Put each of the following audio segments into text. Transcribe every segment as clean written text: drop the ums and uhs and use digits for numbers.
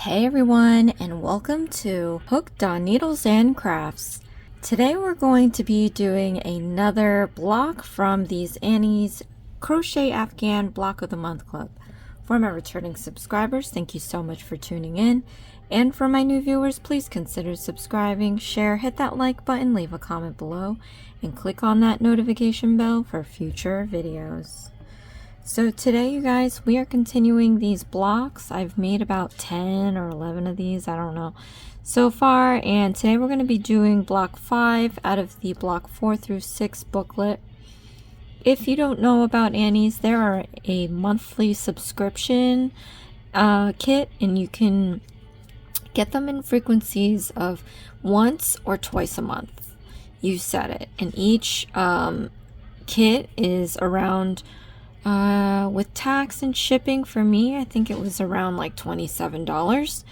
Hey everyone, and welcome to Hooked on Needles and Crafts. Today we're going to be doing another block from these Annie's Crochet Afghan Block of the Month Club. For my returning subscribers, thank you so much for tuning in. And for my new viewers, please consider subscribing, share, hit that like button, leave a comment below, and click on that notification bell for future videos. So today, you guys, we are continuing these blocks. I've made about 10 or 11 of these, I don't know, so far. And today we're going to be doing block 5 out of the block 4 through 6 booklet. If you don't know about Annie's, there are a monthly subscription kit, and you can get them in frequencies of once or twice a month. You set it. And each kit is around... with tax and shipping, for me, I think it was around like $27.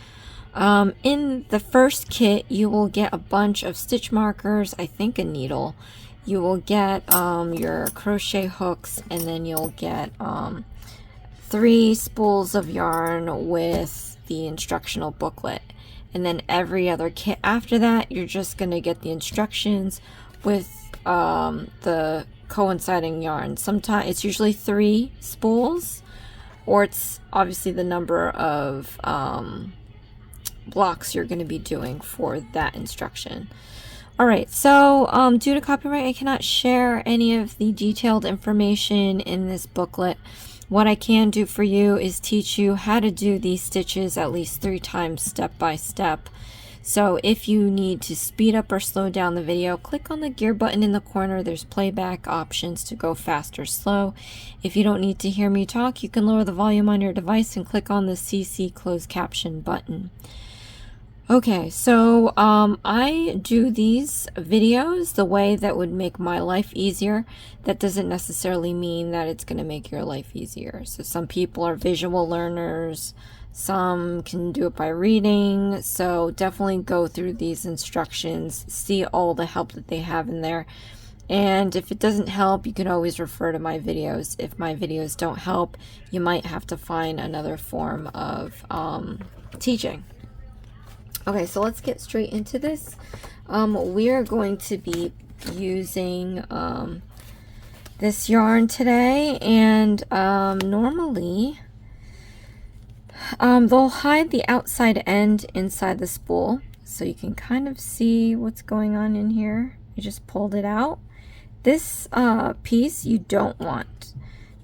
In the first kit, you will get a bunch of stitch markers, I think a needle. You will get your crochet hooks, and then you'll get 3 spools of yarn with the instructional booklet. And then every other kit after that, you're just going to get the instructions with the coinciding yarn. Sometimes it's usually 3 spools, or it's obviously the number of blocks you're going to be doing for that instruction. Alright, so due to copyright, I cannot share any of the detailed information in this booklet. What I can do for you is teach you how to do these stitches at least 3 times step by step. So if you need to speed up or slow down the video, click on the gear button in the corner. There's playback options to go fast or slow. If you don't need to hear me talk, you can lower the volume on your device and click on the CC closed caption button. Okay, so I do these videos the way that would make my life easier. That doesn't necessarily mean that it's going to make your life easier. So some people are visual learners. Some can do it by reading, so definitely go through these instructions, see all the help that they have in there. And if it doesn't help, you can always refer to my videos. If my videos don't help, you might have to find another form of teaching. Okay, so let's get straight into this. We are going to be using this yarn today, and normally... they'll hide the outside end inside the spool, so you can kind of see what's going on in here. You just pulled it out. This piece you don't want,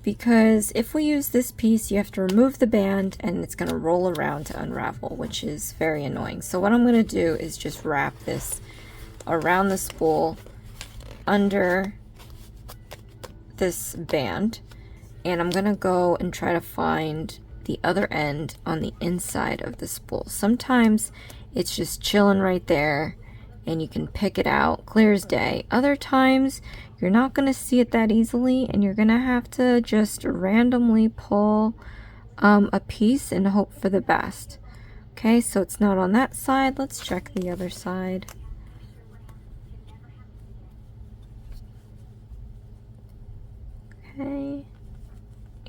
because if we use this piece, you have to remove the band, and it's going to roll around to unravel, which is very annoying. So what I'm going to do is just wrap this around the spool under this band, and I'm going to go and try to find the other end on the inside of the spool. Sometimes it's just chilling right there and you can pick it out clear as day. Other times you're not going to see it that easily, and you're going to have to just randomly pull a piece and hope for the best. Okay, so it's not on that side. Let's check the other side. Okay.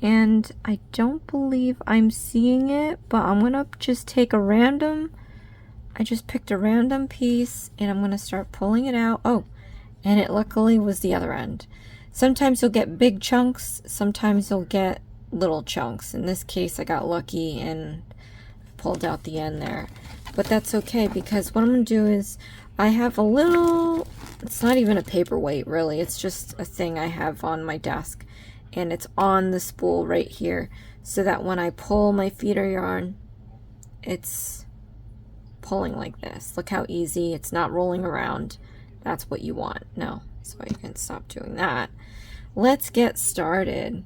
And I don't believe I'm seeing it, but I'm gonna just take a random, I just picked a random piece, and I'm gonna start pulling it out. Oh, and it luckily was the other end. Sometimes you'll get big chunks, sometimes you'll get little chunks. In this case, I got lucky and pulled out the end there. But that's okay, because what I'm gonna do is, I have a little, it's not even a paperweight really, it's just a thing I have on my desk. And it's on the spool right here, so that when I pull my feeder yarn, it's pulling like this. Look how easy, it's not rolling around. That's what you want. No, so I can stop doing that. Let's get started.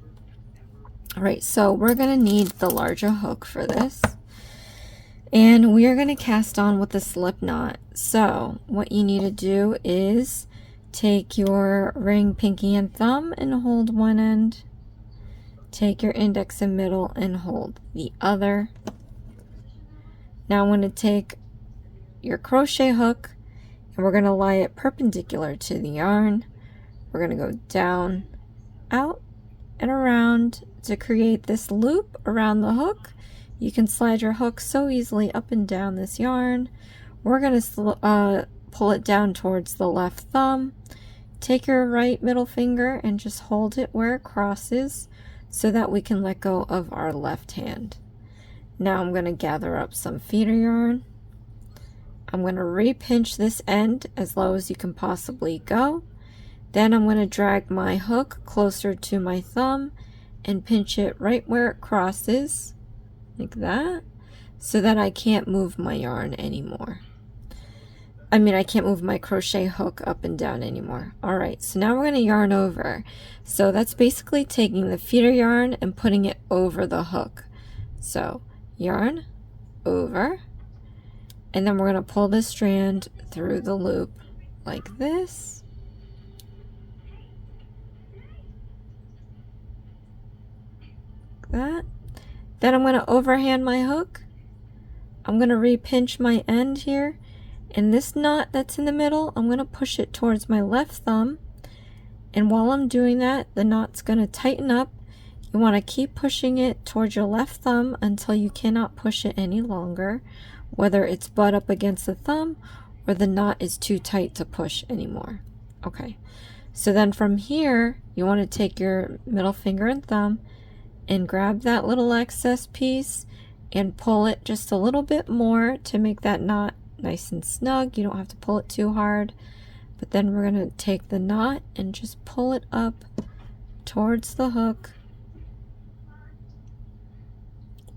Alright, so we're going to need the larger hook for this, and we are going to cast on with a slip knot. So what you need to do is take your ring, pinky, and thumb and hold one end. Take your index and middle and hold the other. Now I'm going to take your crochet hook, and we're going to lie it perpendicular to the yarn. We're going to go down, out, and around to create this loop around the hook. You can slide your hook so easily up and down this yarn. We're going to pull it down towards the left thumb. Take your right middle finger and just hold it where it crosses so that we can let go of our left hand. Now I'm going to gather up some feeder yarn. I'm going to re-pinch this end as low as you can possibly go. Then I'm going to drag my hook closer to my thumb and pinch it right where it crosses, like that, so that I can't move my yarn anymore. I can't move my crochet hook up and down anymore. Alright, so now we're going to yarn over. So that's basically taking the feeder yarn and putting it over the hook. So yarn over, and then we're going to pull this strand through the loop like this. Like that. Then I'm going to overhand my hook. I'm going to re-pinch my end here. And this knot that's in the middle, I'm going to push it towards my left thumb. And while I'm doing that, the knot's going to tighten up. You want to keep pushing it towards your left thumb until you cannot push it any longer, whether it's butt up against the thumb or the knot is too tight to push anymore. Okay, so then from here, you want to take your middle finger and thumb and grab that little excess piece and pull it just a little bit more to make that knot nice and snug. You don't have to pull it too hard, but then we're going to take the knot and just pull it up towards the hook.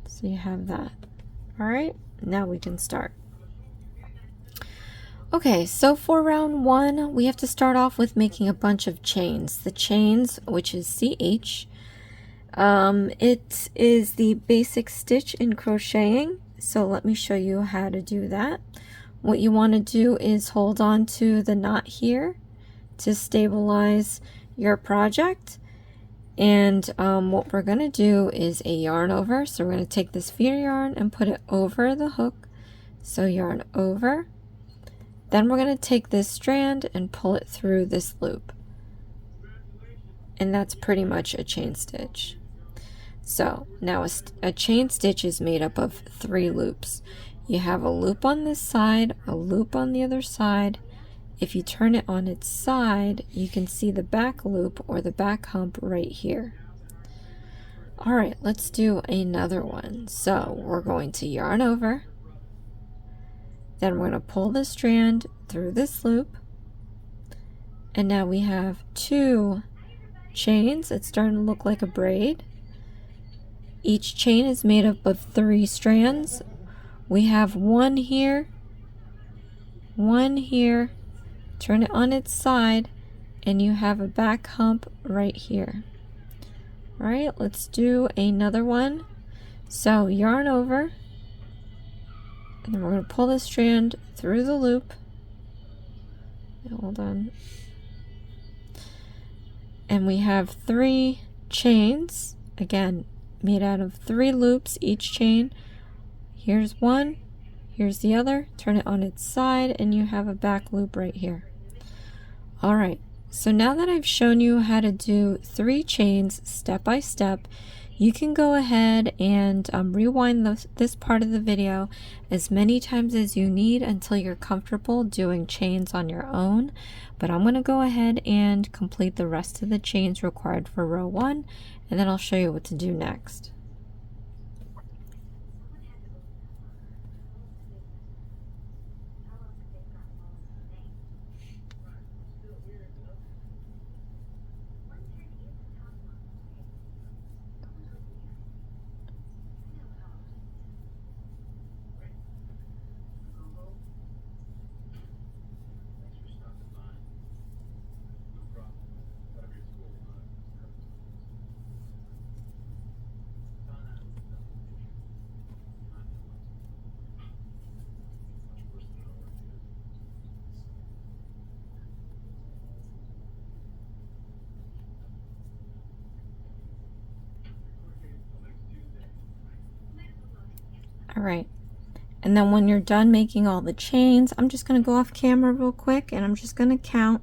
So you have that. All right, now we can start. Okay, so for round 1, we have to start off with making a bunch of chains. The chains, which is CH, it is the basic stitch in crocheting. So let me show you how to do that. What you want to do is hold on to the knot here to stabilize your project. And what we're going to do is a yarn over. So we're going to take this feeder yarn and put it over the hook. So yarn over. Then we're going to take this strand and pull it through this loop. And that's pretty much a chain stitch. So now a chain stitch is made up of 3 loops. You have a loop on this side, a loop on the other side. If you turn it on its side, you can see the back loop or the back hump right here. Alright, let's do another one. So we're going to yarn over. Then we're going to pull the strand through this loop. And now we have 2 chains. It's starting to look like a braid. Each chain is made up of 3 strands. We have 1 here, 1 here, turn it on its side, and you have a back hump right here. All right, let's do another one. So yarn over, and then we're going to pull the strand through the loop. Hold on. And we have 3 chains, again, made out of 3 loops each chain. Here's one, here's the other, turn it on its side, and you have a back loop right here. Alright, so now that I've shown you how to do 3 chains step by step, you can go ahead and rewind this part of the video as many times as you need until you're comfortable doing chains on your own. But I'm going to go ahead and complete the rest of the chains required for row 1, and then I'll show you what to do next. Alright, and then when you're done making all the chains, I'm just going to go off camera real quick and I'm just going to count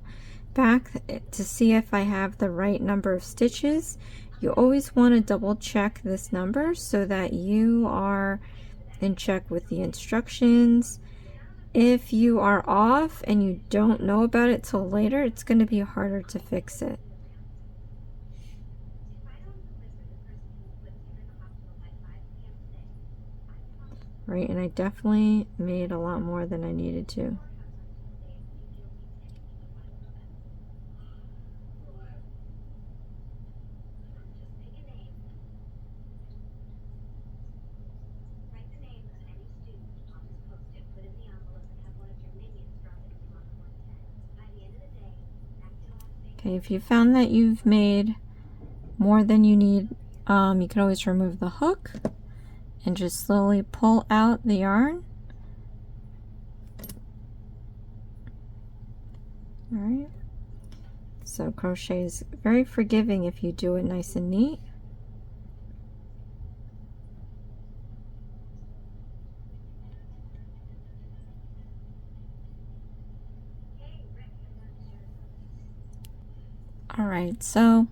back to see if I have the right number of stitches. You always want to double check this number so that you are in check with the instructions. If you are off and you don't know about it till later, it's going to be harder to fix it. Right, and I definitely made a lot more than I needed to. Okay, if you found that you've made more than you need, you can always remove the hook and just slowly pull out the yarn. All right. So crochet is very forgiving if you do it nice and neat. All right, so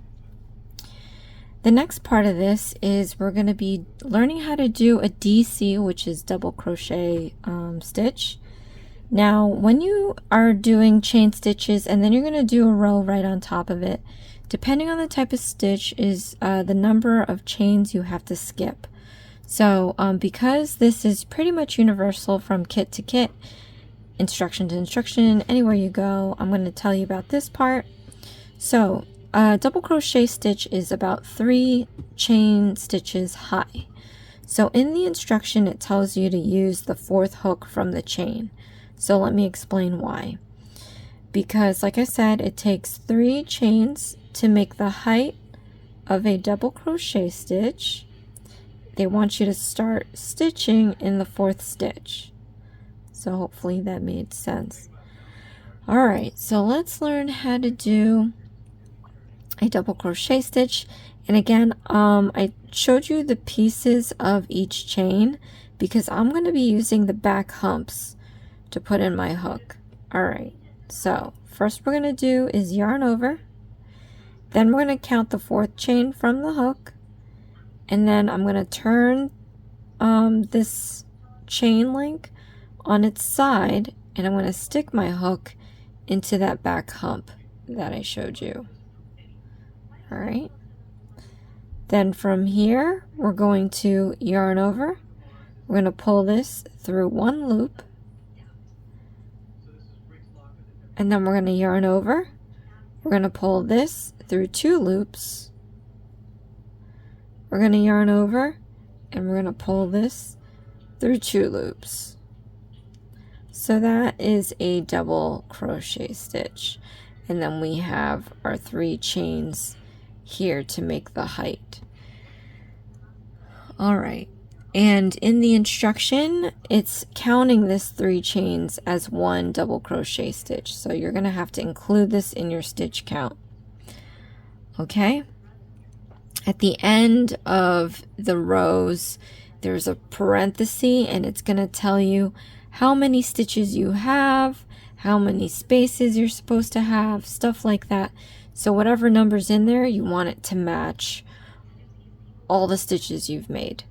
the next part of this is we're going to be learning how to do a DC, which is double crochet stitch. Now, when you are doing chain stitches and then you're going to do a row right on top of it, depending on the type of stitch is the number of chains you have to skip. So because this is pretty much universal from kit to kit, instruction to instruction, anywhere you go, I'm going to tell you about this part. So double crochet stitch is about 3 chain stitches high. So in the instruction it tells you to use the 4th hook from the chain. So let me explain why. Because like I said, it takes 3 chains to make the height of a double crochet stitch. They want you to start stitching in the 4th stitch. So hopefully that made sense. Alright, so let's learn how to do a double crochet stitch. And again, I showed you the pieces of each chain because I'm going to be using the back humps to put in my hook. Alright, so first we're going to do is yarn over, then we're going to count the 4th chain from the hook, and then I'm going to turn this chain link on its side, and I'm going to stick my hook into that back hump that I showed you. Alright, then from here we're going to yarn over, we're going to pull this through 1 loop, and then we're going to yarn over, we're going to pull this through 2 loops, we're going to yarn over, and we're going to pull this through 2 loops. So that is a double crochet stitch, and then we have our 3 chains here to make the height. Alright, and in the instruction it's counting this 3 chains as 1 double crochet stitch, so you're going to have to include this in your stitch count. Okay, at the end of the rows there's a parenthesis and it's going to tell you how many stitches you have, how many spaces you're supposed to have, stuff like that. So whatever number's in there, you want it to match all the stitches you've made.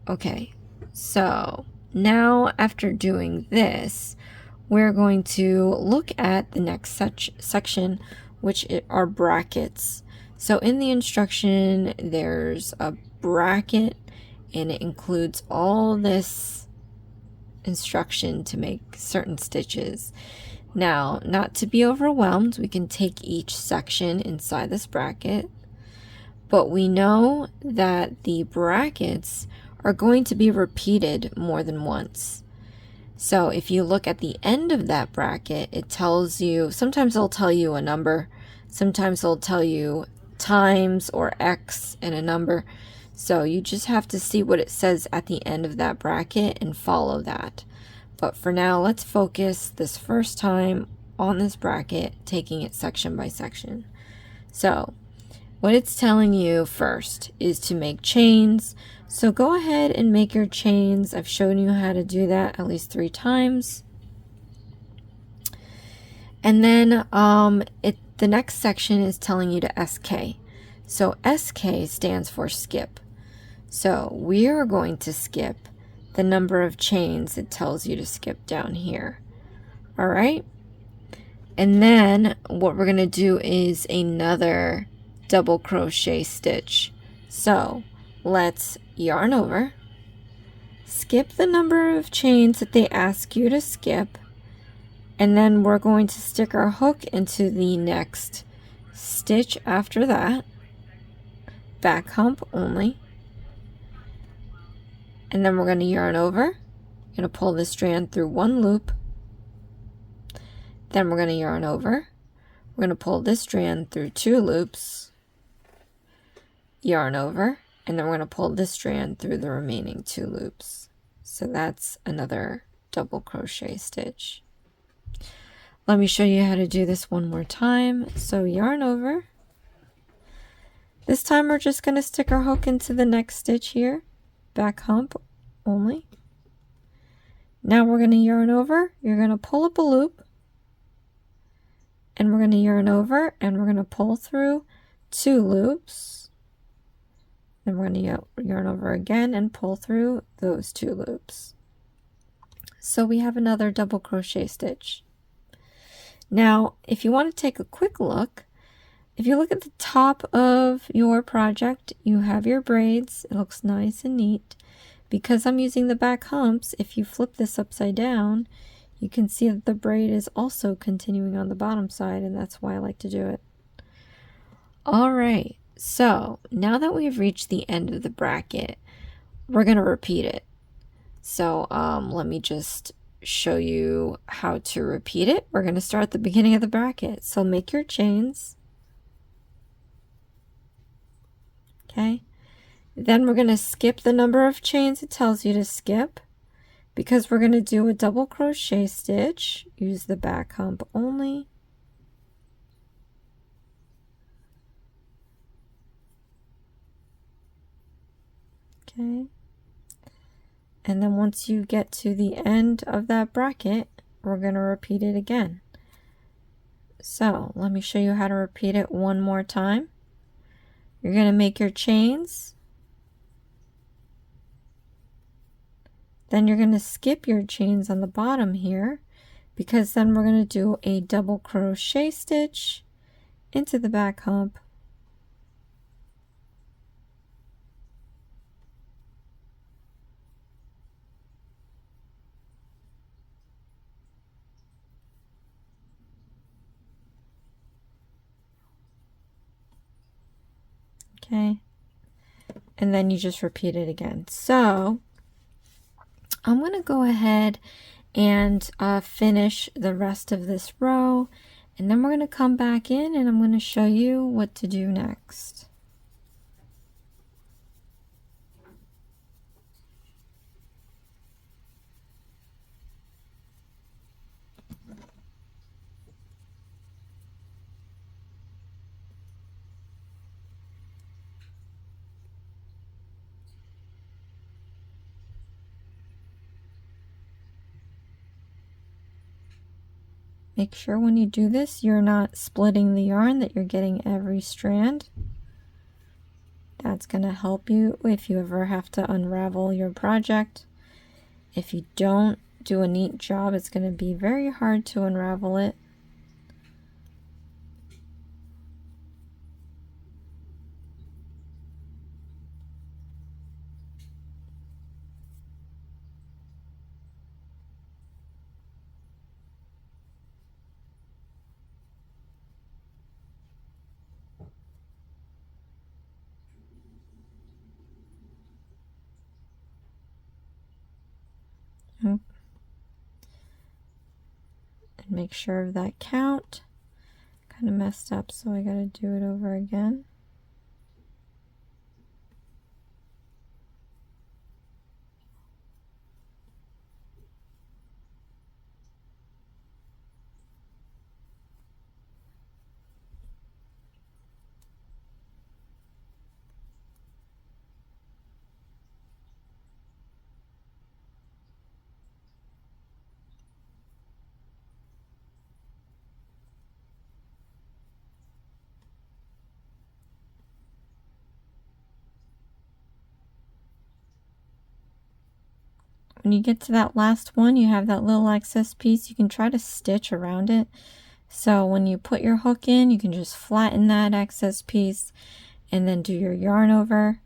Okay, so now after doing this, we're going to look at the next section, which are brackets. So in the instruction, there's a bracket, and it includes all this instruction to make certain stitches. Now, not to be overwhelmed, we can take each section inside this bracket, but we know that the brackets are going to be repeated more than once. So if you look at the end of that bracket, it tells you, sometimes it'll tell you a number, sometimes it'll tell you times or X and a number. So you just have to see what it says at the end of that bracket and follow that. But for now, let's focus this first time on this bracket, taking it section by section. So what it's telling you first is to make chains. So go ahead and make your chains. I've shown you how to do that at least 3 times. And then the next section is telling you to SK. So SK stands for skip. So we are going to skip the number of chains it tells you to skip down here. All right. And then what we're going to do is another double crochet stitch. So let's yarn over, skip the number of chains that they ask you to skip, and then we're going to stick our hook into the next stitch after that, back hump only. And then we're going to yarn over, going to pull the strand through one loop. Then we're going to yarn over. We're going to pull this strand through two loops, yarn over, and then we're going to pull this strand through the remaining two loops. So that's another double crochet stitch. Let me show you how to do this one more time. So yarn over. This time we're just going to stick our hook into the next stitch here, back hump only. Now we're going to yarn over. You're going to pull up a loop, and we're going to yarn over, and we're going to pull through two loops. Then we're going to yarn over again and pull through those two loops. So we have another double crochet stitch. Now, if you want to take a quick look, if you look at the top of your project, you have your braids. It looks nice and neat. Because I'm using the back humps, if you flip this upside down, you can see that the braid is also continuing on the bottom side, and that's why I like to do it. All right, so now that we've reached the end of the bracket, we're going to repeat it. So let me just show you how to repeat it. We're going to start at the beginning of the bracket. So make your chains. Okay. Then we're going to skip the number of chains it tells you to skip, because we're going to do a double crochet stitch. Use the back hump only. Okay. And then once you get to the end of that bracket, we're going to repeat it again. So let me show you how to repeat it one more time. You're going to make your chains. Then you're going to skip your chains on the bottom here, because then we're going to do a double crochet stitch into the back hump. Okay. And then you just repeat it again. So I'm going to go ahead and finish the rest of this row, and then we're going to come back in and I'm going to show you what to do next. Make sure when you do this, you're not splitting the yarn, that you're getting every strand. That's going to help you if you ever have to unravel your project. If you don't do a neat job, it's going to be very hard to unravel it. And make sure of that count. Kind of messed up, so I got to do it over again. when you get to that last one, you have that little excess piece. You can try to stitch around it. So when you put your hook in, you can just flatten that excess piece and then do your yarn over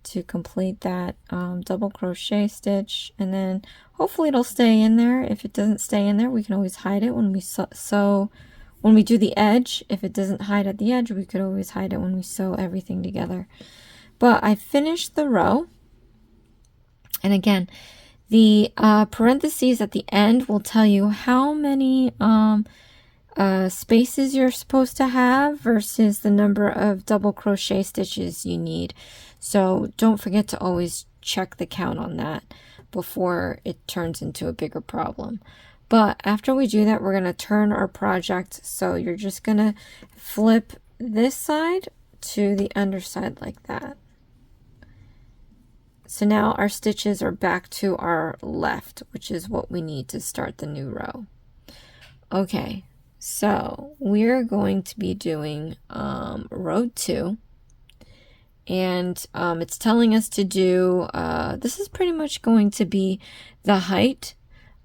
to complete that double crochet stitch. And then hopefully it'll stay in there. If it doesn't stay in there, we can always hide it when we sew. When we do the edge, if it doesn't hide at the edge, we could always hide it when we sew everything together. But I finished the row. And again, the parentheses at the end will tell you how many spaces you're supposed to have versus the number of double crochet stitches you need. So don't forget to always check the count on that before it turns into a bigger problem. But after we do that, we're going to turn our project. So you're just going to flip this side to the underside like that. So now our stitches are back to our left, which is what we need to start the new row. Okay, so we're going to be doing row 2. And it's telling us to do, this is pretty much going to be the height,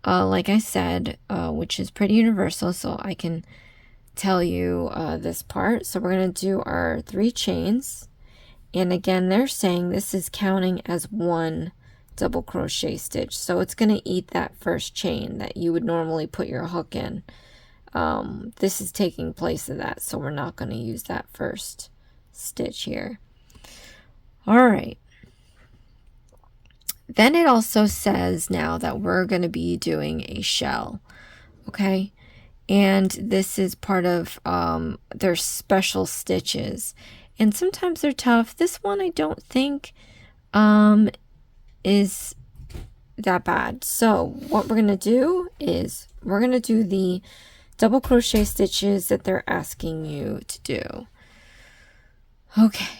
like I said, which is pretty universal, so I can tell you this part. So we're going to do our 3 chains. And again, they're saying this is counting as 1 double crochet stitch. So it's going to eat that first chain that you would normally put your hook in. This is taking place of that, so we're not going to use that first stitch here. All right. Then it also says now that we're going to be doing a shell. Okay. And this is part of their special stitches. And sometimes they're tough. This one I don't think is that bad. So what we're going to do is we're going to do the double crochet stitches that they're asking you to do. Okay.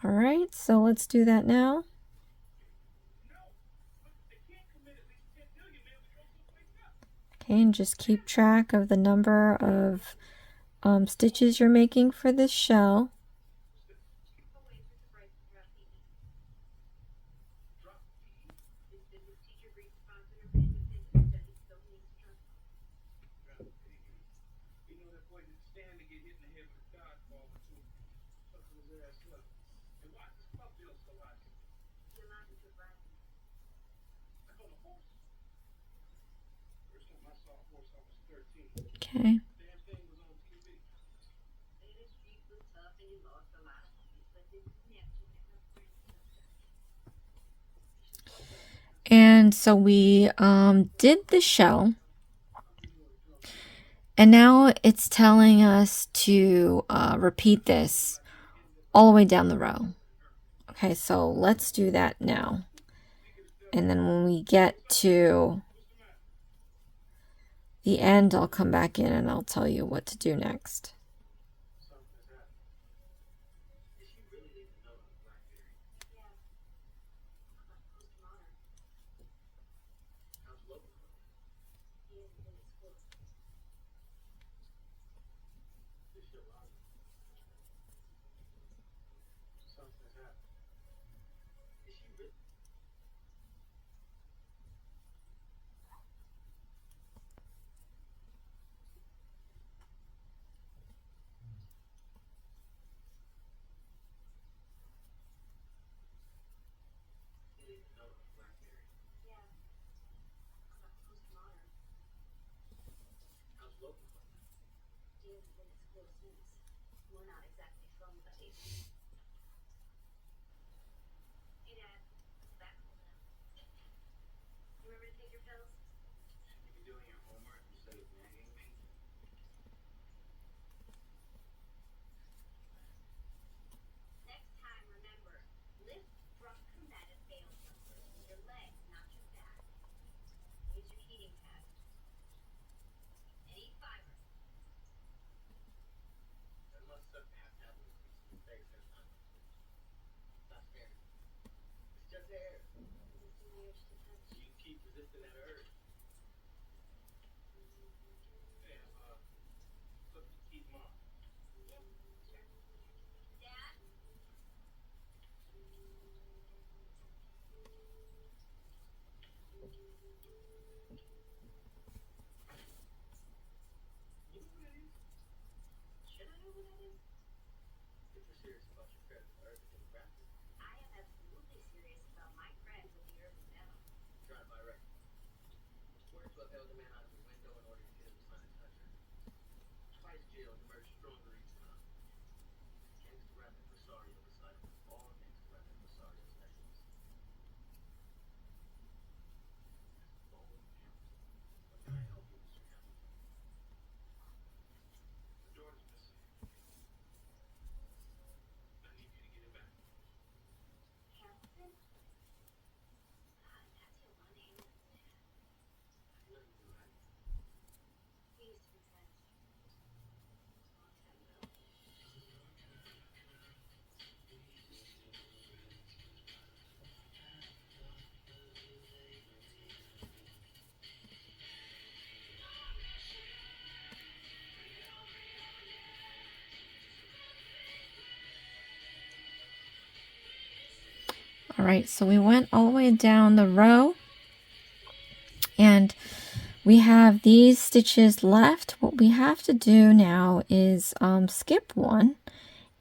All right, so let's do that now. Okay, and just keep track of the number of stitches you're making for this shell. Okay. And so we did the shell, and now it's telling us to repeat this all the way down the row. Okay, so let's do that now. And then when we get to the end, I'll come back in and I'll tell you what to do next. All right, so we went all the way down the row and we have these stitches left. What we have to do now is skip one,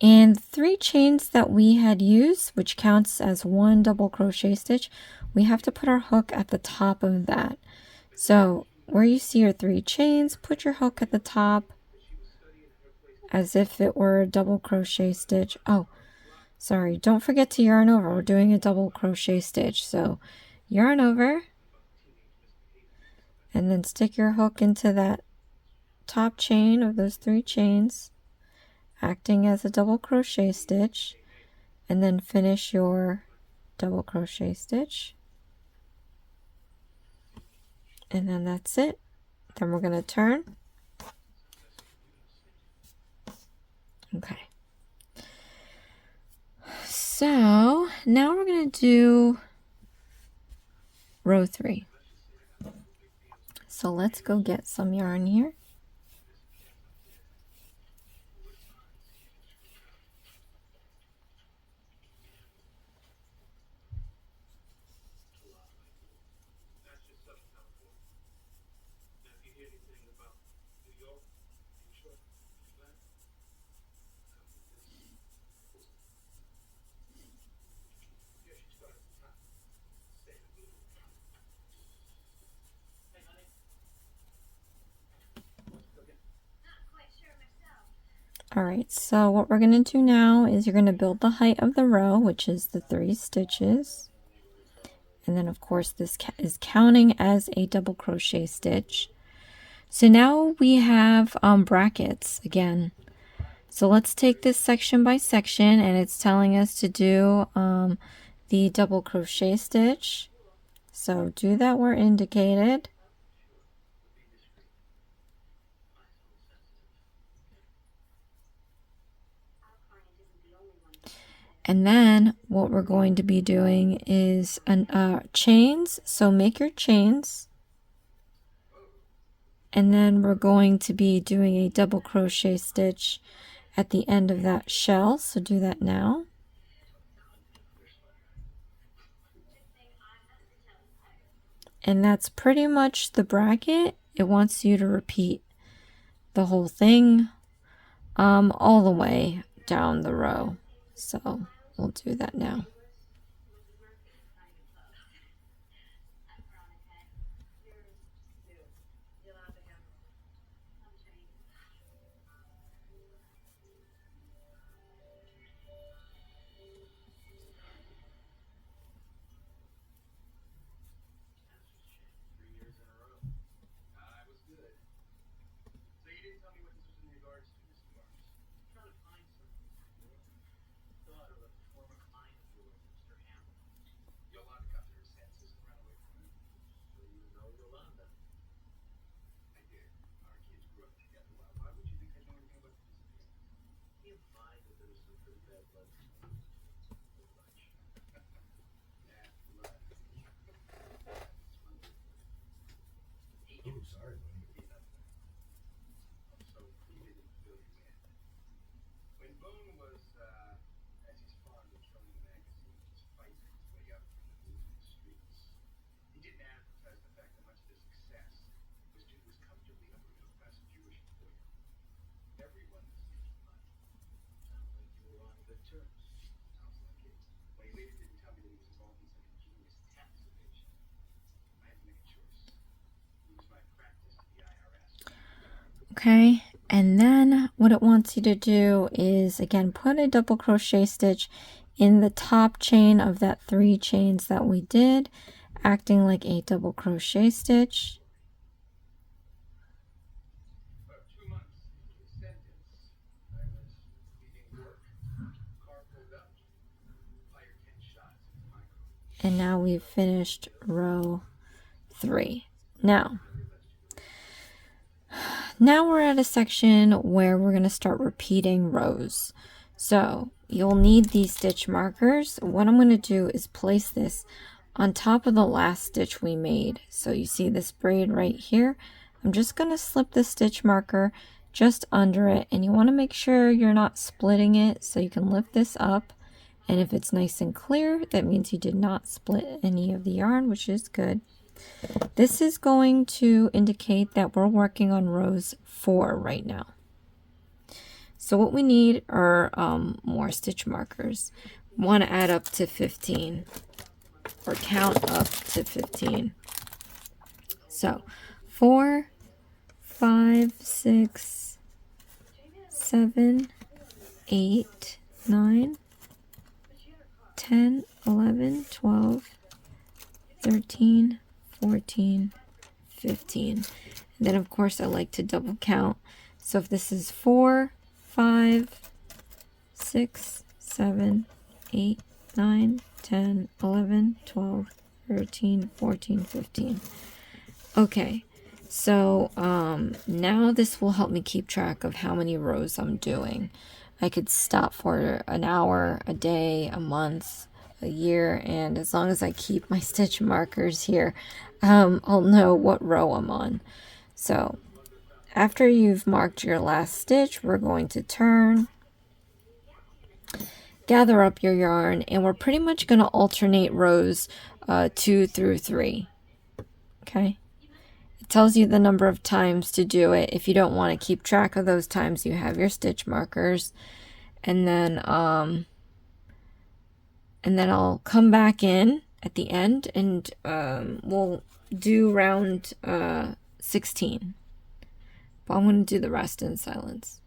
and 3 chains that we had used, which counts as 1 double crochet stitch, we have to put our hook at the top of that. So where you see your 3 chains, put your hook at the top as if it were a double crochet stitch. Oh, sorry, don't forget to yarn over. We're doing a double crochet stitch. So yarn over and then stick your hook into that top chain of those 3 chains, acting as a double crochet stitch, and then finish your double crochet stitch. And then that's it. Then we're going to turn. Okay. So now we're going to do row 3. So let's go get some yarn here. All right, so what we're going to do now is you're going to build the height of the row, which is the 3 stitches. And then of course this is counting as a double crochet stitch. So now we have brackets again. So let's take this section by section, and it's telling us to do the double crochet stitch. So do that where indicated. And then what we're going to be doing is chains. So make your chains. And then we're going to be doing a double crochet stitch at the end of that shell. So do that now. And that's pretty much the bracket. It wants you to repeat the whole thing all the way down the row. So we'll do that now. Okay, and then what it wants you to do is again put a double crochet stitch in the top chain of that 3 chains that we did, acting like a double crochet stitch. And now we've finished row 3. Now we're at a section where we're going to start repeating rows. So you'll need these stitch markers. What I'm going to do is place this on top of the last stitch we made. So you see this braid right here. I'm just going to slip the stitch marker just under it, and you want to make sure you're not splitting it, so you can lift this up. And if it's nice and clear, that means you did not split any of the yarn, which is good. This is going to indicate that we're working on rows 4 right now. So what we need are more stitch markers. We want to add up to 15 or count up to 15. So 4, 5, 6, 7, 8, 9, 10, 11, 12, 13, 14, 15. And then of course I like to double count. So if this is 4, 5, 6, 7, 8, 9, 10, 11, 12, 13, 14, 15. Okay, so now this will help me keep track of how many rows I'm doing. I could stop for an hour, a day, a month, a year, and as long as I keep my stitch markers here, I'll know what row I'm on. So after you've marked your last stitch, we're going to turn, gather up your yarn, and we're pretty much going to alternate rows 2 through 3. Okay, it tells you the number of times to do it. If you don't want to keep track of those times, you have your stitch markers. And then I'll come back in at the end, and we'll do round 16. But I'm going to do the rest in silence.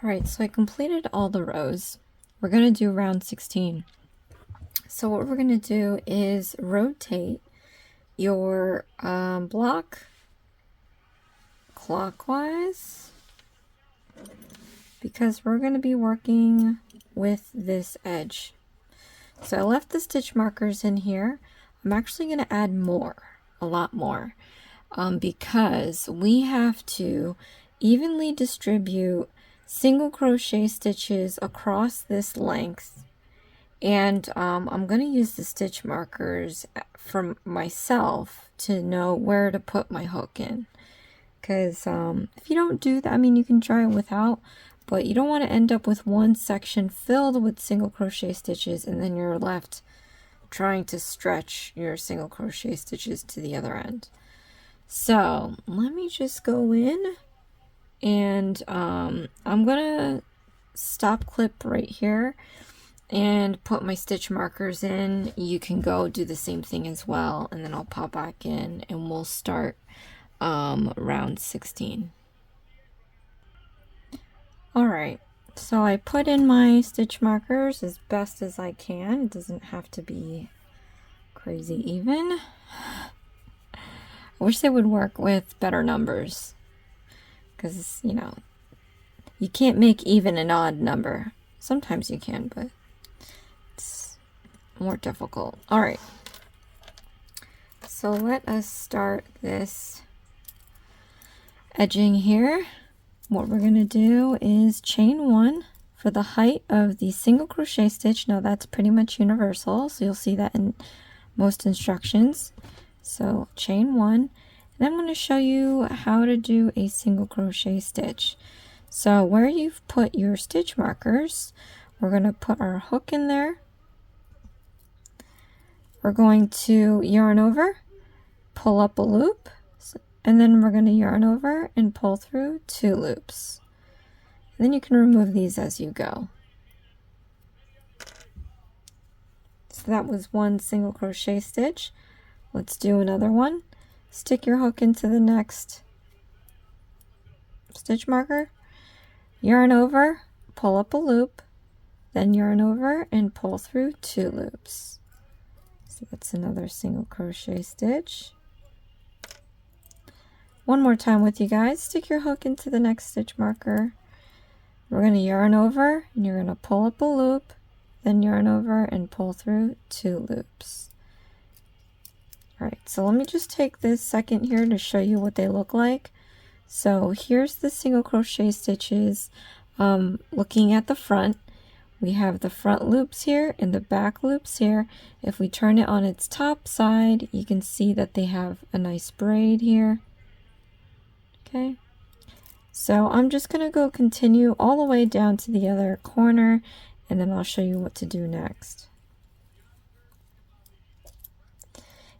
Alright, so I completed all the rows. We're going to do round 16. So what we're going to do is rotate your block clockwise, because we're going to be working with this edge. So I left the stitch markers in here. I'm actually going to add more, a lot more, because we have to evenly distribute single crochet stitches across this length. And I'm going to use the stitch markers from myself to know where to put my hook in. Because if you don't do that, I mean, you can try it without, but you don't want to end up with one section filled with single crochet stitches and then you're left trying to stretch your single crochet stitches to the other end. So let me just go in, and I'm gonna stop clip right here and put my stitch markers in. You can go do the same thing as well, and then I'll pop back in and we'll start round 16. Alright, so I put in my stitch markers as best as I can. It doesn't have to be crazy even. I wish they would work with better numbers, because, you know, you can't make even an odd number. Sometimes you can, but it's more difficult. Alright, so let us start this edging here. What we're going to do is chain 1 for the height of the single crochet stitch. Now that's pretty much universal, so you'll see that in most instructions. So chain 1, and I'm going to show you how to do a single crochet stitch. So where you've put your stitch markers, we're going to put our hook in there. We're going to yarn over, pull up a loop, and then we're going to yarn over and pull through 2 loops. And then you can remove these as you go. So that was one single crochet stitch. Let's do another one. Stick your hook into the next stitch marker, yarn over, pull up a loop, then yarn over and pull through 2 loops. So that's another single crochet stitch. One more time with you guys. Stick your hook into the next stitch marker. We're going to yarn over, and you're going to pull up a loop, then yarn over and pull through 2 loops. Alright, so let me just take this second here to show you what they look like. So here's the single crochet stitches. Looking at the front, we have the front loops here and the back loops here. If we turn it on its top side, you can see that they have a nice braid here. Okay, so I'm just going to go continue all the way down to the other corner, and then I'll show you what to do next.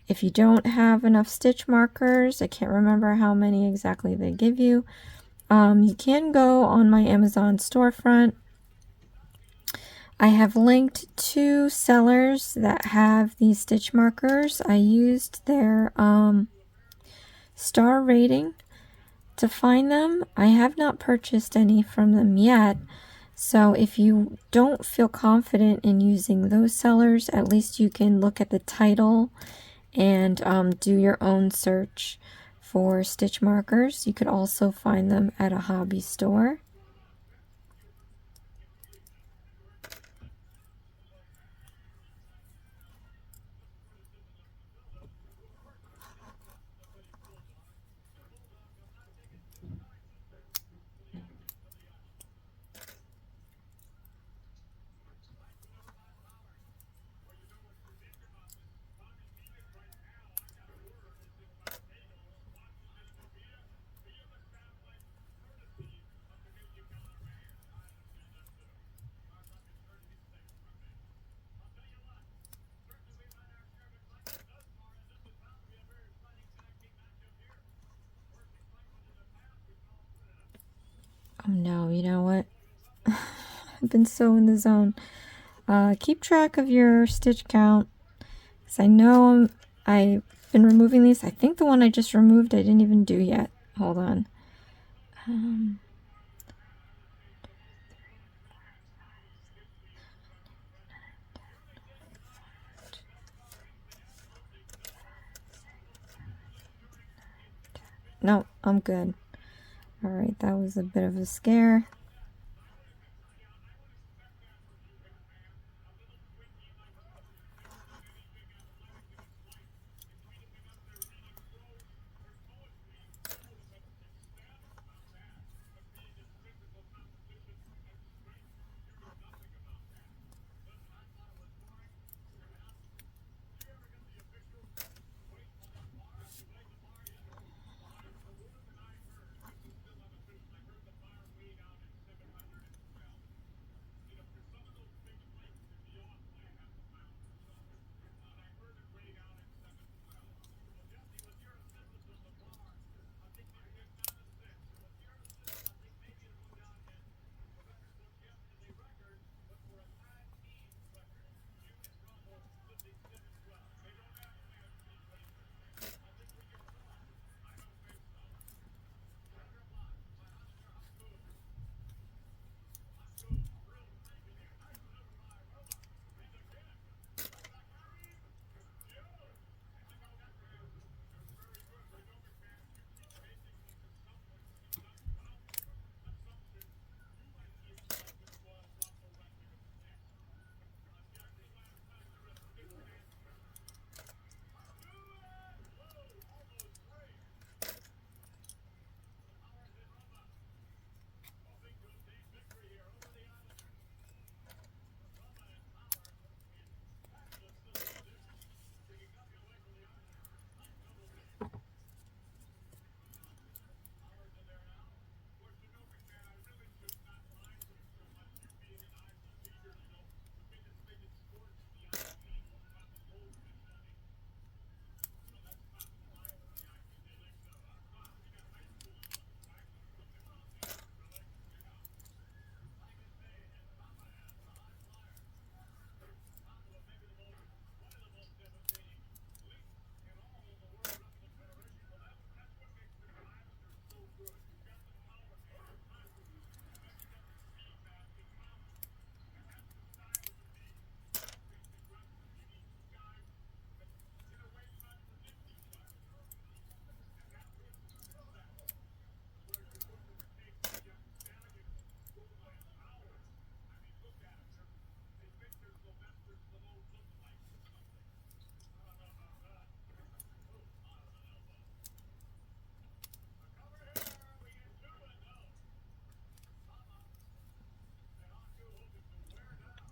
If you don't have enough stitch markers, I can't remember how many exactly they give you, you can go on my Amazon storefront. I have linked 2 sellers that have these stitch markers. I used their star rating to find them. I have not purchased any from them yet, so if you don't feel confident in using those sellers, at least you can look at the title and do your own search for stitch markers. You could also find them at a hobby store. Oh no, you know what? I've been so in the zone. Keep track of your stitch count, because I know I've been removing these. I think the one I just removed I didn't even do yet. Hold on. I'm good. All right, that was a bit of a scare.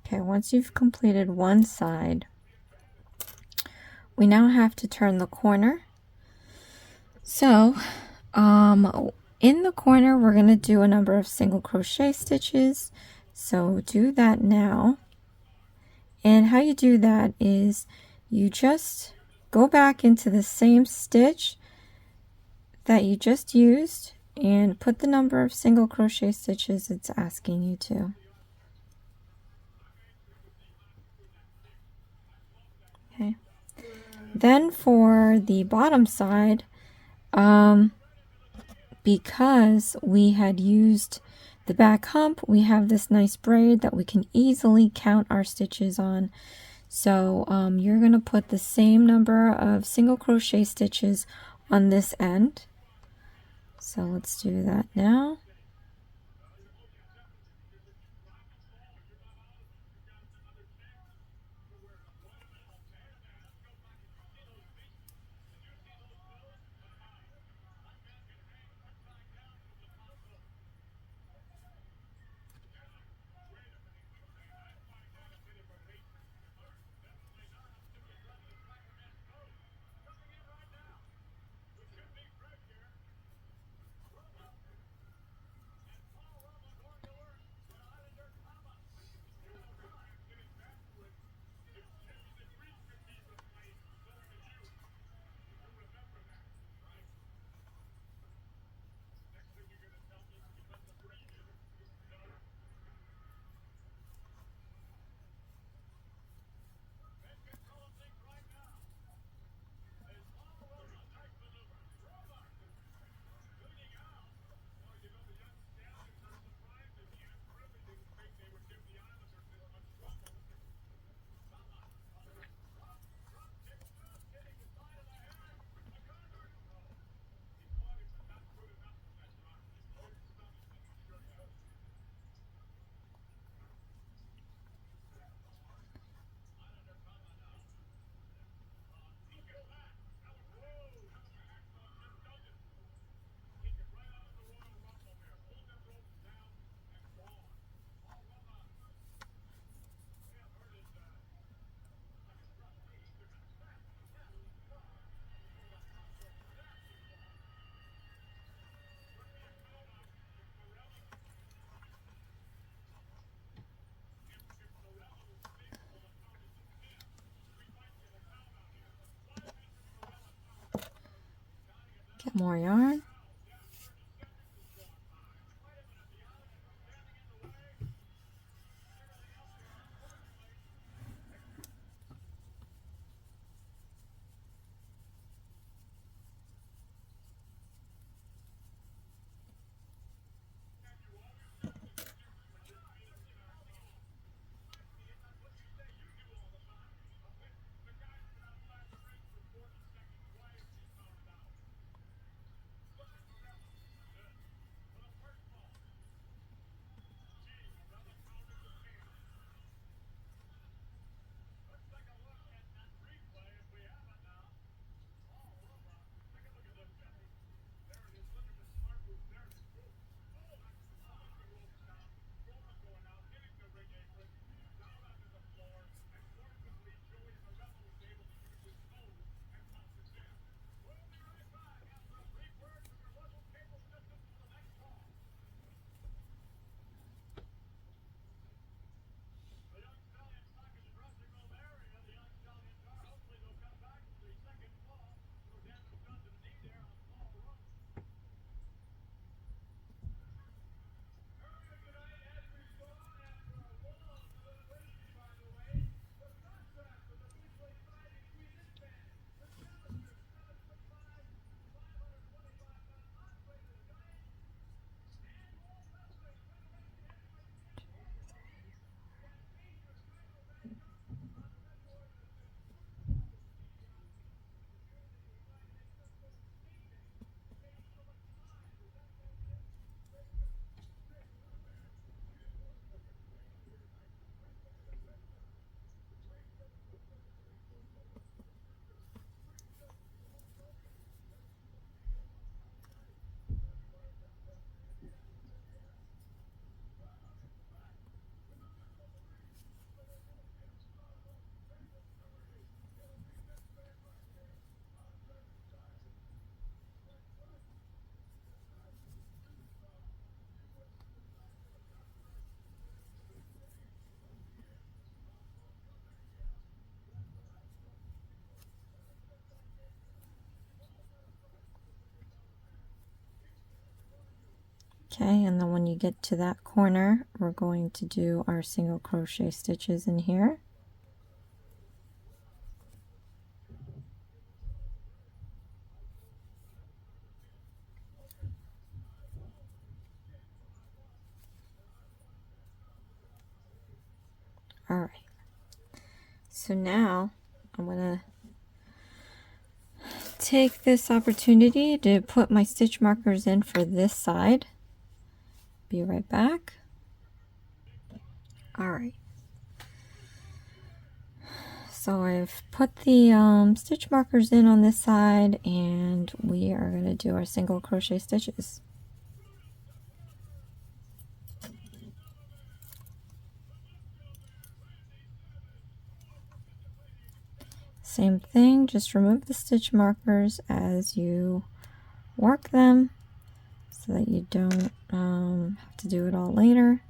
Okay, once you've completed one side, we now have to turn the corner. So, in the corner, we're going to do a number of single crochet stitches. So do that now. And how you do that is you just go back into the same stitch that you just used and put the number of single crochet stitches it's asking you to. Okay. Then for the bottom side, because we had used the back hump, we have this nice braid that we can easily count our stitches on. So you're going to put the same number of single crochet stitches on this end. So let's do that now. Get more yarn. Okay, and then when you get to that corner, we're going to do our single crochet stitches in here. All right. So now I'm going to take this opportunity to put my stitch markers in for this side. Be right back. All right. So I've put the stitch markers in on this side, and we are going to do our single crochet stitches. Same thing, just remove the stitch markers as you work them so that you don't have to do it all later.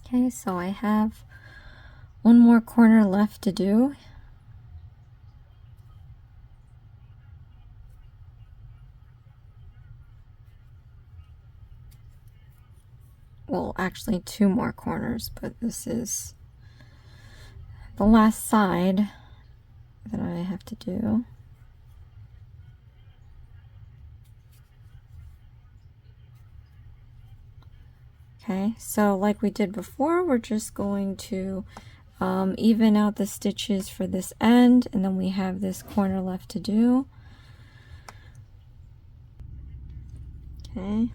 Okay, so I have one more corner left to do. Well, actually two more corners, but this is the last side that I have to do. Okay, so like we did before, we're just going to even out the stitches for this end, and then we have this corner left to do. Okay.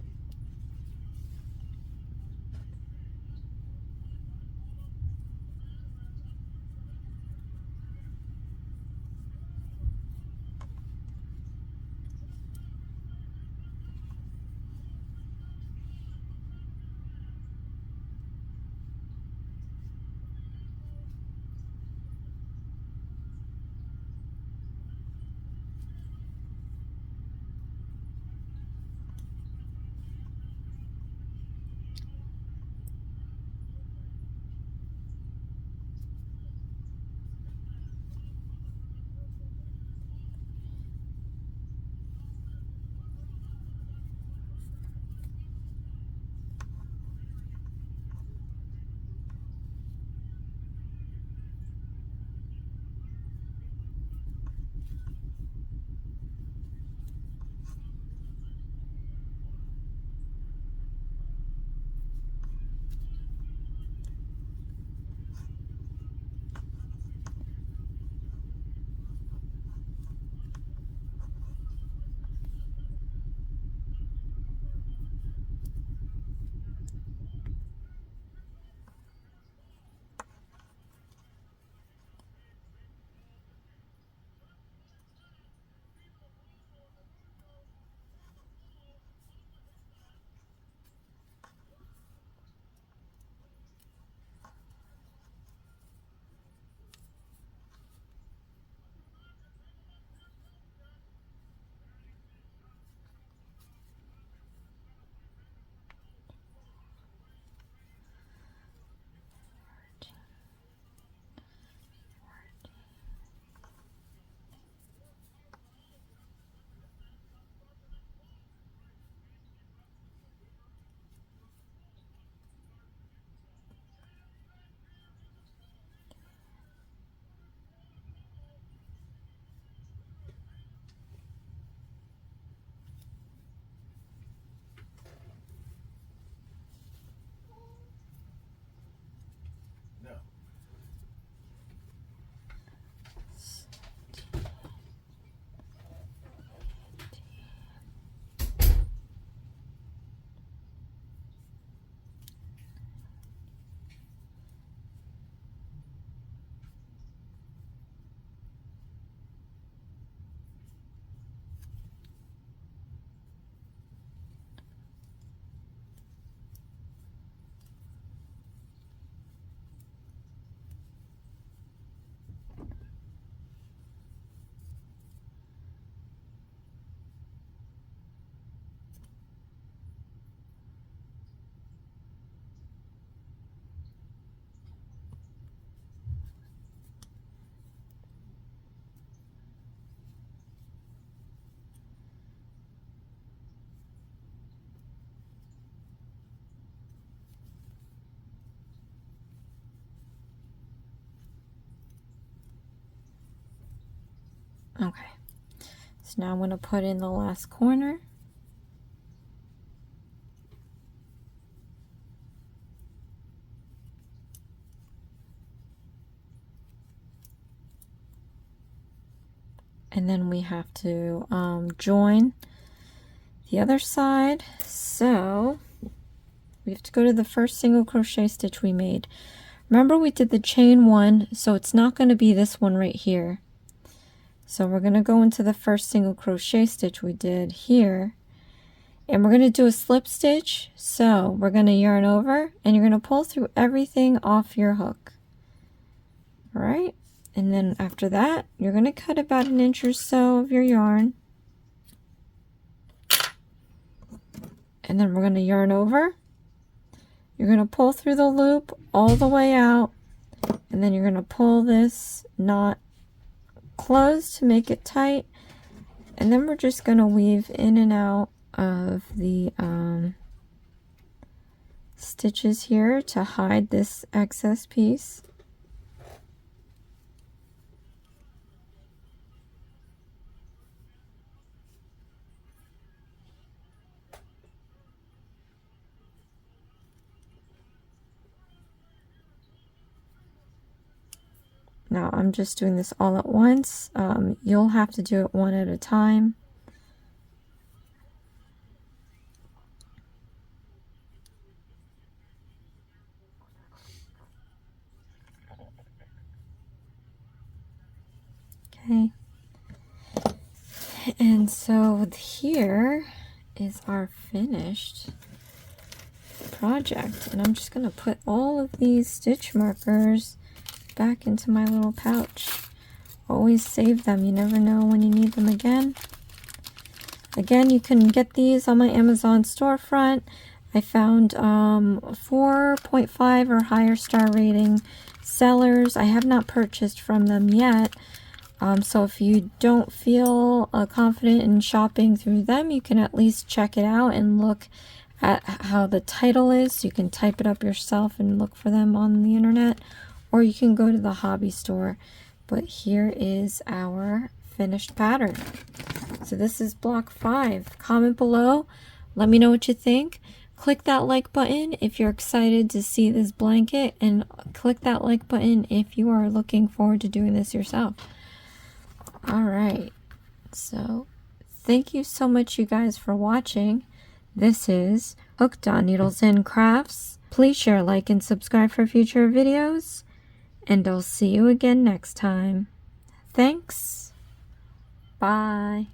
Okay, so now I'm going to put in the last corner. And then we have to join the other side. So we have to go to the first single crochet stitch we made. Remember we did the chain one, so it's not going to be this one right here. So we're going to go into the first single crochet stitch we did here, and we're going to do a slip stitch. So we're going to yarn over, and you're going to pull through everything off your hook. All right, and then after that, you're going to cut about 1 inch or so of your yarn, and then we're going to yarn over. You're going to pull through the loop all the way out, and then you're going to pull this knot closed to make it tight, and then we're just going to weave in and out of the stitches here to hide this excess piece. Now I'm just doing this all at once. You'll have to do it one at a time. Okay. And so here is our finished project. And I'm just going to put all of these stitch markers back into my little pouch. Always save them. You never know when you need them again. Again, you can get these on my Amazon storefront. I found 4.5 or higher star rating sellers. I have not purchased from them yet. So if you don't feel confident in shopping through them, you can at least check it out and look at how the title is. You can type it up yourself and look for them on the internet, or you can go to the hobby store. But here is our finished pattern. So this is block 5. Comment below. Let me know what you think. Click that like button if you're excited to see this blanket, and click that like button if you are looking forward to doing this yourself. All right, so thank you so much, you guys, for watching. This is Hooked on Needles and Crafts. Please share, like, and subscribe for future videos, and I'll see you again next time. Thanks. Bye.